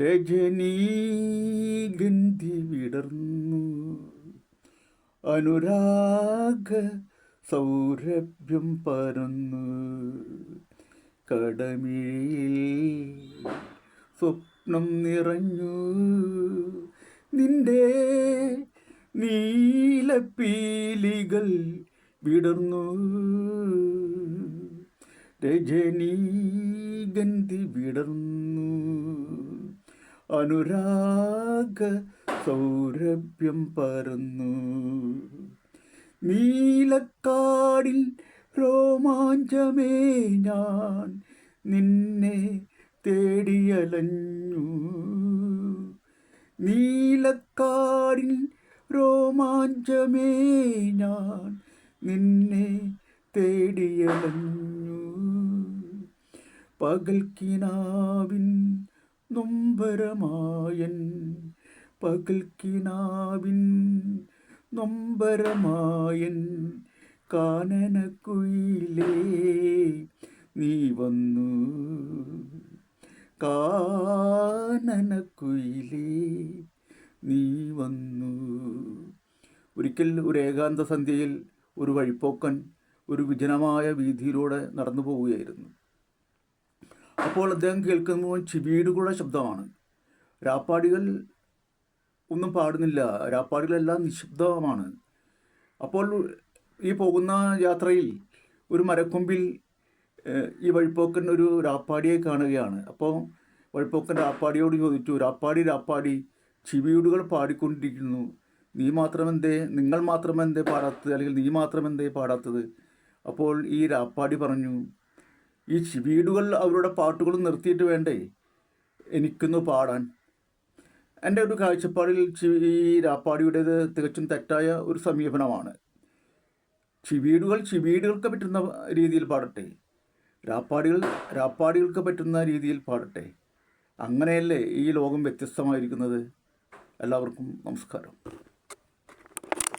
രജനീഗന്ധി വിടർന്നു അനുരാഗ സൗരഭ്യം പരന്നു കടമിഴിയിൽ സ്വപ്നം നിറഞ്ഞു നിന്റെ നീലപ്പീലികൾ വിടർന്നു രജനീഗന്ധി വിടർന്നു അനുരാഗ സൗരഭ്യം പരന്നു നീലക്കാടിൽ രോമാഞ്ചമേ ഞാൻ നിന്നെ തേടിയലഞ്ഞു നീലക്കാടിൽ രോമാഞ്ചമേ ഞാൻ നിന്നെ തേടിയലഞ്ഞു പകൽക്കിനാവിൻ നൊമ്പരമായൻ പകൽക്കിനാവിൻ നൊമ്പരമായൻ കാനനക്കുയിലേ നീ വന്നു കാനനക്കുയിലേ നീ വന്നു. ഒരിക്കൽ ഒരു ഏകാന്ത സന്ധ്യയിൽ ഒരു വഴിപ്പോക്കൻ ഒരു വിജനമായ വീതിയിലൂടെ നടന്നു പോവുകയായിരുന്നു. അപ്പോൾ അദ്ദേഹം കേൾക്കുന്നത് ചിവീടുകളുടെ ശബ്ദമാണ്. രാപ്പാടികൾ ഒന്നും പാടുന്നില്ല, രാപ്പാടികളെല്ലാം നിശബ്ദമാണ്. അപ്പോൾ ഈ പോകുന്ന യാത്രയിൽ ഒരു മരക്കൊമ്പിൽ ഈ വഴിപ്പോക്കൻ ഒരു രാപ്പാടിയെ കാണുകയാണ്. അപ്പോൾ വഴിപ്പോക്കൻ രാപ്പാടിയോട് ചോദിച്ചു, രാപ്പാടി രാപ്പാടി ചിവീടുകൾ പാടിക്കൊണ്ടിരിക്കുന്നു, നിങ്ങൾ മാത്രമെന്തേ പാടാത്തത്, അല്ലെങ്കിൽ നീ മാത്രമെന്തേ പാടാത്തത്? അപ്പോൾ ഈ രാപ്പാടി പറഞ്ഞു, ഈ ചിവീടുകൾ അവരുടെ പാട്ടുകൾ നിർത്തിയിട്ട് വേണ്ടേ എനിക്കൊന്ന് പാടാൻ. എൻ്റെ ഒരു കാഴ്ചപ്പാടിൽ ഈ രാപ്പാടിയുടേത് തികച്ചും തെറ്റായ ഒരു സമീപനമാണ്. ചിവീടുകൾക്ക് പറ്റുന്ന രീതിയിൽ പാടട്ടെ, രാപ്പാടികൾക്ക് പറ്റുന്ന രീതിയിൽ പാടട്ടെ. അങ്ങനെയല്ലേ ഈ ലോകം വ്യത്യസ്തമായിരിക്കുന്നത്. എല്ലാവർക്കും നമസ്കാരം.